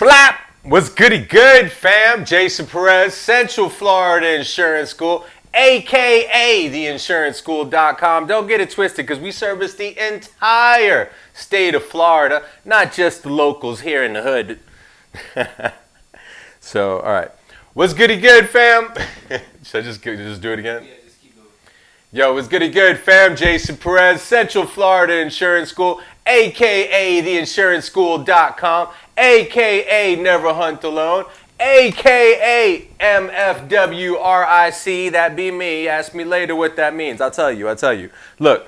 Clap! What's goody good, fam? Jason Perez, Central Florida Insurance School, aka theinsuranceschool.com. Don't get it twisted, because we service the entire state of Florida, not just the locals here in the hood. So, all right. What's goody good, fam? Should I just do it again? Yeah, just keep moving. Yo, what's goody good, fam? Jason Perez, Central Florida Insurance School, aka theinsuranceschool.com, aka Never Hunt Alone, aka MFWRIC. That be me. Ask me later what that means. I'll tell you. Look,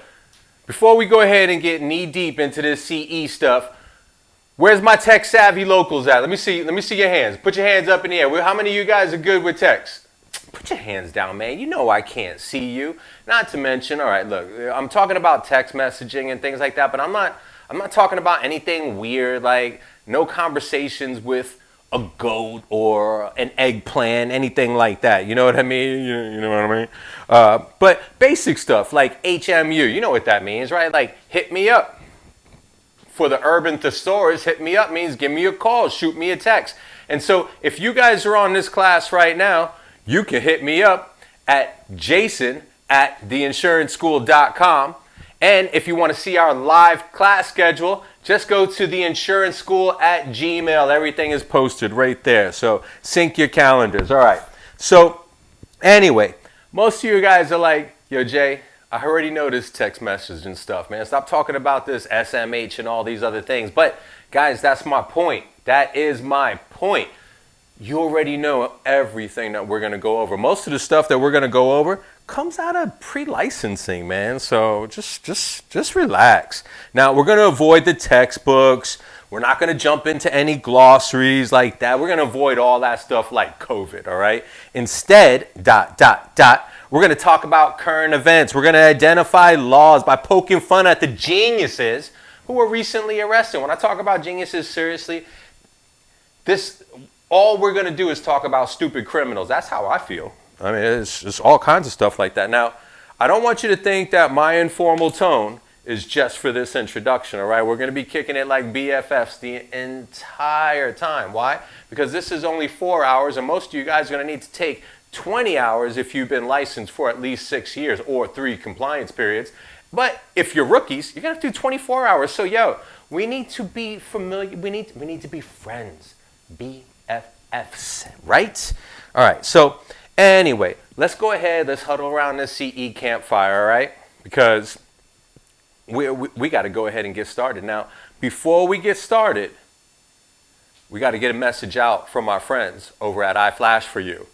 before we go ahead and get knee deep into this CE stuff, where's my tech savvy locals at? Let me see your hands. Put your hands up in the air. How many of you guys are good with text? Put your hands down, man. You know I can't see you. Not to mention, all right, look, I'm talking about text messaging and things like that, but I'm not talking about anything weird, like no conversations with a goat or an eggplant, anything like that. You know what I mean? You know what I mean? But basic stuff like HMU, you know what that means, right? Like hit me up. For the urban thesaurus, hit me up means give me a call, shoot me a text. And so if you guys are on this class right now, you can hit me up at jason@theinsuranceschool.com. And if you want to see our live class schedule, just go to theinsuranceschool@gmail. Everything is posted right there. So sync your calendars. All right. So anyway, most of you guys are like, yo, Jay, I already know this text message and stuff, man. Stop talking about this SMH and all these other things. But guys, that's my point. That is my point. You already know everything that we're going to go over. Most of the stuff that we're going to go over comes out of pre-licensing, man. So just relax. Now, we're going to avoid the textbooks. We're not going to jump into any glossaries like that. We're going to avoid all that stuff like COVID, all right? Instead, we're going to talk about current events. We're going to identify laws by poking fun at the geniuses who were recently arrested. When I talk about geniuses, seriously, all we're going to do is talk about stupid criminals. That's how I feel. I mean, it's just all kinds of stuff like that. Now, I don't want you to think that my informal tone is just for this introduction, all right? We're going to be kicking it like BFFs the entire time. Why? Because this is only 4 hours, and most of you guys are going to need to take 20 hours if you've been licensed for at least 6 years or 3 compliance periods. But if you're rookies, you're going to have to do 24 hours. So, yo, we need to be familiar. We need to be friends. BFFs, right? All right. So, anyway, let's go ahead. Let's huddle around this CE campfire, all right? Because we got to go ahead and get started. Now, before we get started, we got to get a message out from our friends over at iFlash4You.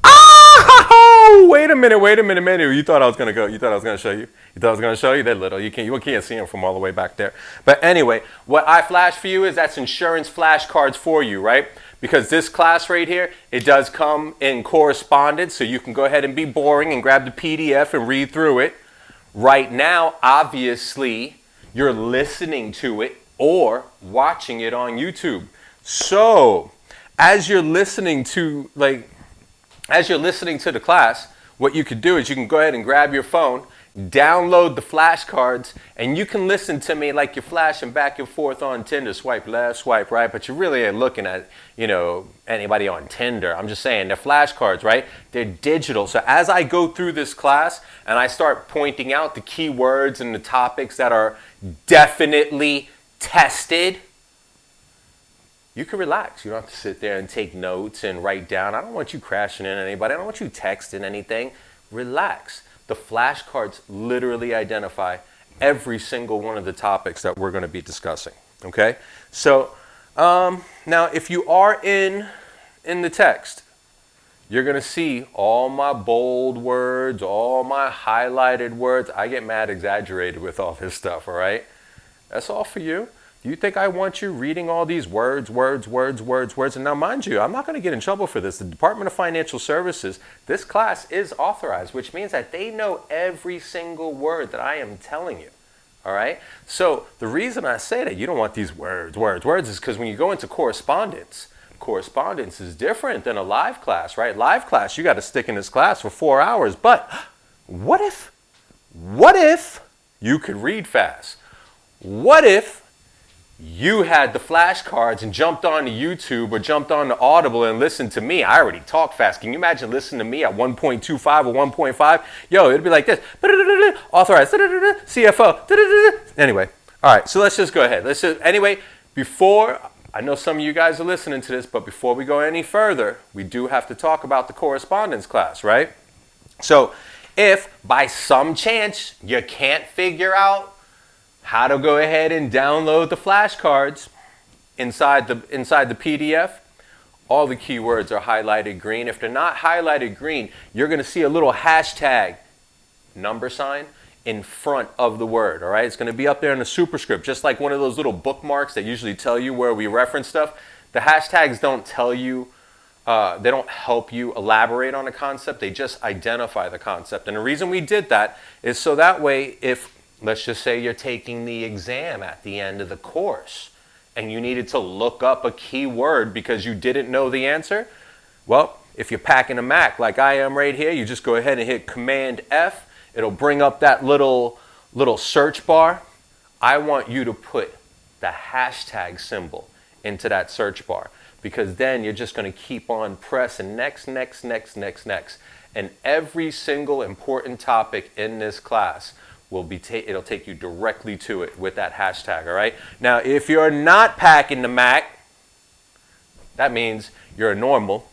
Oh, wait a minute. You thought I was going to go. You thought I was going to show you. You thought I was going to show you? They're little. You can't see them from all the way back there. But anyway, what iFlash4You is, that's insurance flashcards for you, right? Because this class right here, it does come in correspondence, so you can go ahead and be boring and grab the PDF and read through it. Right now, obviously, you're listening to it or watching it on YouTube. So, as you're listening to the class, what you could do is you can go ahead and grab your phone, download the flashcards, and you can listen to me like you're flashing back and forth on Tinder. Swipe left, swipe right, but you really ain't looking at, anybody on Tinder. I'm just saying, they're flashcards, right? They're digital. So as I go through this class and I start pointing out the keywords and the topics that are definitely tested, you can relax. You don't have to sit there and take notes and write down. I don't want you crashing in anybody. I don't want you texting anything. Relax. The flashcards literally identify every single one of the topics that we're going to be discussing. Okay? So, now if you are in the text, you're going to see all my bold words, all my highlighted words. I get mad exaggerated with all this stuff, all right? That's all for you. Do you think I want you reading all these words? And now, mind you, I'm not going to get in trouble for this. The Department of Financial Services, this class is authorized, which means that they know every single word that I am telling you. All right? So the reason I say that you don't want these words is because when you go into correspondence is different than a live class, right? Live class, you got to stick in this class for 4 hours. But what if you could read fast? What if You had the flashcards and jumped onto YouTube or jumped onto Audible and listened to me. I already talk fast. Can you imagine listening to me at 1.25 or 1.5? Yo, it'd be like this. Authorized. CFO. Anyway, all right, so let's just go ahead. Anyway, before, I know some of you guys are listening to this, but before we go any further, we do have to talk about the correspondence class, right? So if by some chance you can't figure out how to go ahead and download the flashcards inside the PDF, all the keywords are highlighted green. If they're not highlighted green, you're going to see a little hashtag number sign in front of the word, all right? It's going to be up there in the superscript, just like one of those little bookmarks that usually tell you where we reference stuff. The hashtags don't tell you, they don't help you elaborate on a concept. They just identify the concept. And the reason we did that is so that way if, let's just say you're taking the exam at the end of the course and you needed to look up a keyword because you didn't know the answer. Well, if you're packing a Mac like I am right here, you just go ahead and hit Command F. It'll bring up that little search bar. I want you to put the hashtag symbol into that search bar because then you're just going to keep on pressing next. And every single important topic in this class will be it'll take you directly to it with that hashtag, all right? Now, if you're not packing the Mac, that means you're a normal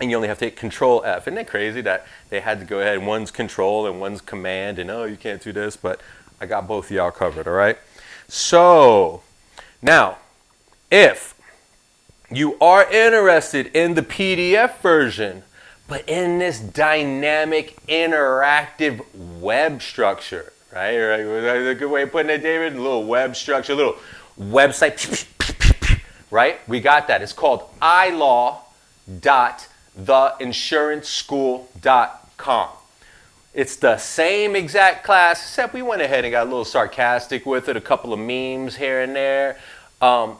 and you only have to hit Control F. Isn't it crazy that they had to go ahead and one's Control and one's Command and, oh, you can't do this, but I got both of y'all covered, all right? So, now, if you are interested in the PDF version, but in this dynamic, interactive web structure, right? A good way of putting it, David? A little web structure, a little website, right? We got that. It's called iLaw.theinsuranceschool.com. It's the same exact class, except we went ahead and got a little sarcastic with it, a couple of memes here and there.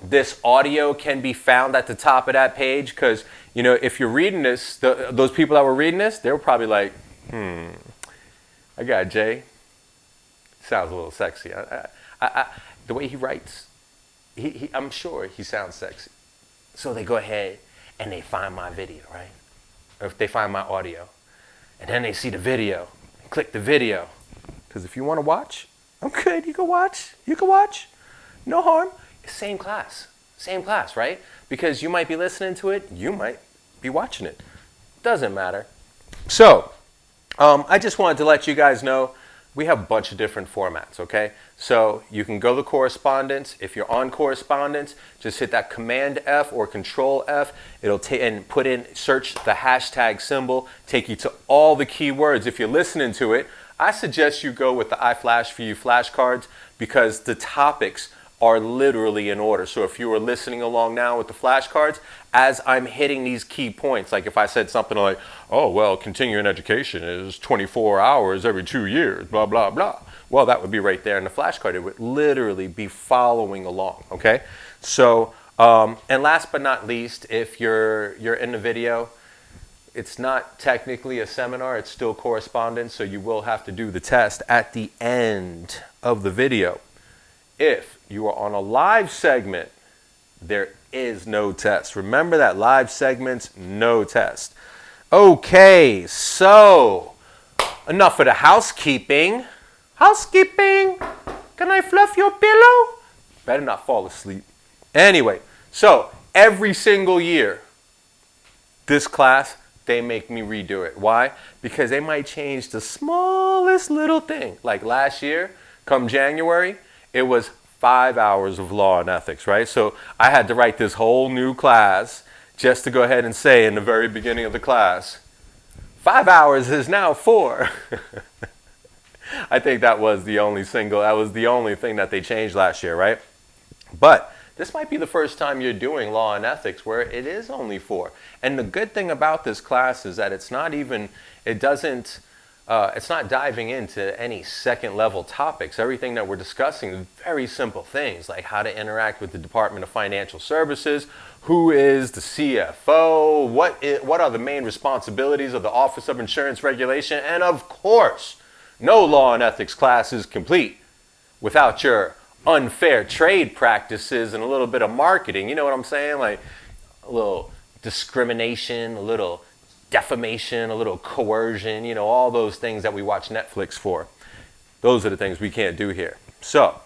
This audio can be found at the top of that page because, you know, if you're reading this, those people that were reading this, they were probably like, I got Jay. Sounds a little sexy. The way he writes, I'm sure he sounds sexy. So they go ahead and they find my video, right? Or if they find my audio. And then they see the video. Click the video. Because if you want to watch, I'm good. You can watch. You can watch. No harm. Same class, right? Because you might be listening to it, you might be watching it. Doesn't matter. So, I just wanted to let you guys know we have a bunch of different formats, okay? So you can go to correspondence. If you're on correspondence, just hit that Command F or Control F. It'll and put in, search the hashtag symbol, take you to all the keywords. If you're listening to it, I suggest you go with the iFlash4You flashcards because the topics are literally in order. So if you were listening along now with the flashcards, as I'm hitting these key points, like if I said something like, oh, well, continuing education is 24 hours every 2 years, blah, blah, blah. Well, that would be right there in the flashcard. It would literally be following along, okay? So, and last but not least, if you're in the video, it's not technically a seminar, it's still correspondence, so you will have to do the test at the end of the video. If you are on a live segment, there is no test. Remember that live segments, no test. Okay, so enough of the housekeeping. Housekeeping, can I fluff your pillow? Better not fall asleep. Anyway, so every single year, this class, they make me redo it. Why? Because they might change the smallest little thing. Like last year, come January, it was 5 hours of law and ethics, right? So I had to write this whole new class just to go ahead and say in the very beginning of the class, 5 hours is now 4. I think that was the only thing that they changed last year, right? But this might be the first time you're doing law and ethics where it is only 4. And the good thing about this class is that it's not diving into any second level topics. Everything that we're discussing is very simple things like how to interact with the Department of Financial Services, who is the CFO, what are the main responsibilities of the Office of Insurance Regulation, and of course, no law and ethics class is complete without your unfair trade practices and a little bit of marketing. You know what I'm saying? Like a little discrimination, a little defamation, a little coercion, you know, all those things that we watch Netflix for. Those are the things we can't do here. So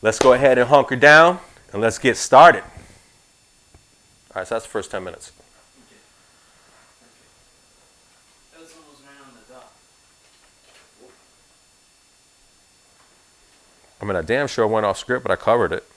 let's go ahead and hunker down and let's get started. All right, so that's the first 10 minutes. That was almost right on the dot. I mean, I damn sure went off script, but I covered it.